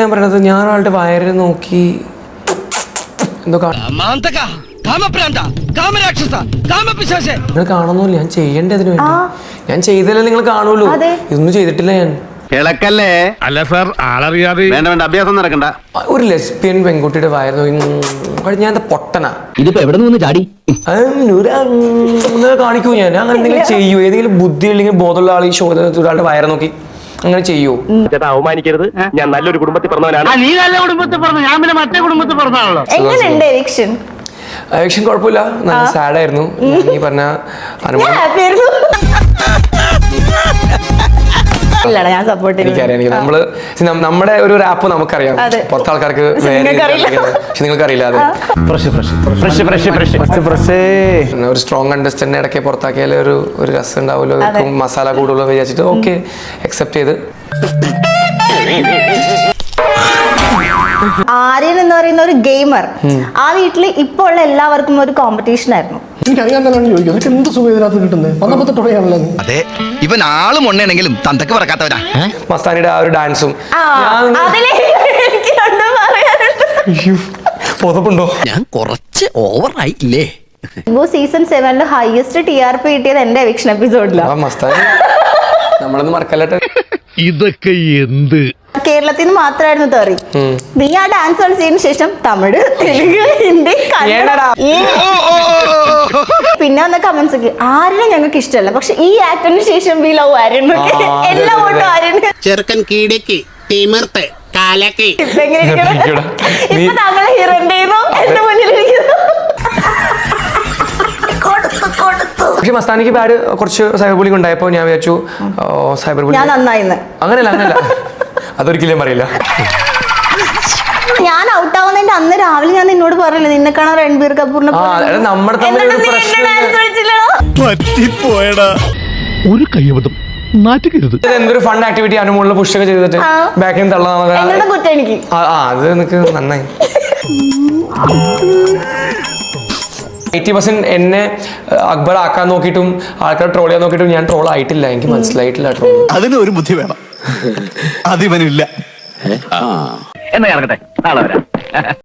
ഞാൻ പറയണത് ഞാൻ ഒരാളുടെ വയറ് നോക്കി എന്തോ നിങ്ങൾ കാണുന്നില്ല, ഞാൻ ചെയ്യേണ്ടതിന് വേണ്ടി ഞാൻ ചെയ്തല്ലേ നിങ്ങൾ കാണുള്ളൂ. ഇതൊന്നും ചെയ്തിട്ടില്ല ഞാൻ. കിളക്കല്ലേ അല്ല സാർ, ആളറിയാതെ വേണ്ട അഭ്യാസം നടക്കണ്ട. ഒരു ലെസ്ബിയൻ പെൺകുട്ടിയുടെ വയറ് നോക്കി ഞാൻ പൊട്ടനാ. ഇതിപ്പോ എവിടെ നിന്ന് ചാടി കാണിക്കൂ ഞാൻ അങ്ങനെ എന്തെങ്കിലും ചെയ്യൂ? ഏതെങ്കിലും ബുദ്ധി അല്ലെങ്കിൽ ബോധമുള്ള ആൾ ഈ ഒരാളുടെ വയറ് നോക്കി അങ്ങനെ ചെയ്യൂ? ചേട്ടാ അവമാനിക്കരുത്, ഞാൻ നല്ലൊരു കുടുംബത്തിൽ പറഞ്ഞവനാണ്. നീ നല്ല കുടുംബത്തിൽ പറഞ്ഞു, ഞാൻ പിന്നെ മറ്റേ കുടുംബത്തിൽ പറഞ്ഞാണല്ലോ. എവിക്ഷൻ കുഴപ്പമില്ല, നല്ല സാഡായിരുന്നു. ഈ പറഞ്ഞ എനിക്കറിയാം, നമ്മുടെ ഒരു റാപ്പ് നമുക്കറിയാം, പുറത്തെ ആൾക്കാർക്ക് നിങ്ങൾക്കറിയില്ല. ഒരു സ്ട്രോങ് അണ്ടർസ്റ്റാൻഡിങ് ഇടയ്ക്ക് പുറത്താക്കിയാൽ ഒരു രസം ഉണ്ടാവുമല്ലോ, മസാല കൂടുതലോ വിചാരിച്ചിട്ട് ഓക്കെ അക്സെപ്റ്റ് ചെയ്ത്. ആര്യൻ എന്ന് പറയുന്ന ഒരു ഗെയിമർ ആ വീട്ടിൽ ഇപ്പോൾ ഉള്ള എല്ലാവർക്കും ഒരു കോമ്പറ്റീഷൻ ആയിരുന്നു. അതെ, ഇവൻ ആളും ഒന്നെണെങ്കിലും തന്തക്ക് പറക്കാത്തവരാ. മസ്താനിയുടെ ആ ഒരു ഡാൻസും ഞാൻ കുറച്ച് ഓവറായില്ലേ? സീസൺ 7 ഹൈയസ്റ്റ് TRP കിട്ടിയത് എന്റെ എവിക്ഷൻ എപ്പിസോഡിലാണ്. മസ്താനി നമ്മളൊന്നും മറക്കല്ലട്ടെ. ഇതൊക്കെ എന്ത് കേരളത്തിൽ നിന്ന് മാത്രമായിരുന്നു തെറി. നീ ആ ഡാൻസ് കളിച്ചതിന് ശേഷം തമിഴ്, തെലുങ്ക്, ഹിന്ദി, പിന്നെ വന്ന കമന്റ്സ് ഒക്കെ ആര്യനെ ഞങ്ങൾക്ക് ഇഷ്ടമല്ല, പക്ഷെ ഈ ആക്ടറിന് ശേഷം വി ലവ് ആര്യൻ. എല്ലാം കൊണ്ട് ആര്യന് ചെറുക്കൻ കീടക്ക് തിമിർത്ത് കാലക്ക് ഇപ്പൊ എങ്ങനെ ഇരിക്കണം? ഇപ്പൊ താങ്കളെ ഹീറോ എന്റെ മുന്നിലിരിക്കുന്നു. പക്ഷെ മസ്താനിക്ക് ബാഡ് കുറച്ച് സൈബർ ബുള്ളിങ് ഉണ്ടായപ്പോൾ ഞാൻ വിചാരിച്ചു സൈബർ ബുള്ളിങ് ഞാൻ നന്നായിന്ന്. അങ്ങനെയല്ല അതൊരിക്കലും പറയില്ല. ഞാൻ ഔട്ട് ആവുന്നതിന്റെ അന്ന് രാവിലെ ഞാൻ നിന്നോട് പറഞ്ഞില്ല, നിന്നെ കാണാൻ രൺബീർ കപൂറിനെ പറ്റിപ്പോയടാ. ഒരു കയ്യബദ്ധം നാറ്റുകരുത്. എന്തൊരു ഫൺ ആക്ടിവിറ്റി അനുമോളിൽ പുഷൊക്കെ ചെയ്തിട്ട് ബാക്കിൽ തള്ളാൻ കുറ്റം എനിക്ക്. അത് എനിക്ക് നന്നായി. 80% എന്നെ അക്ബർ ആക്കാൻ നോക്കിയിട്ടും ആൾക്കാർ ട്രോൾ ചെയ്യാൻ നോക്കിയിട്ടും ഞാൻ ട്രോൾ ആയിട്ടില്ല. എനിക്ക് മനസ്സിലായിട്ടില്ല ട്രോൾ. അതിന് ഒരു ബുദ്ധി വേണം, അതിവനില്ല. എന്നാ ഇറങ്ങട്ടെ, നാളെ വരാം.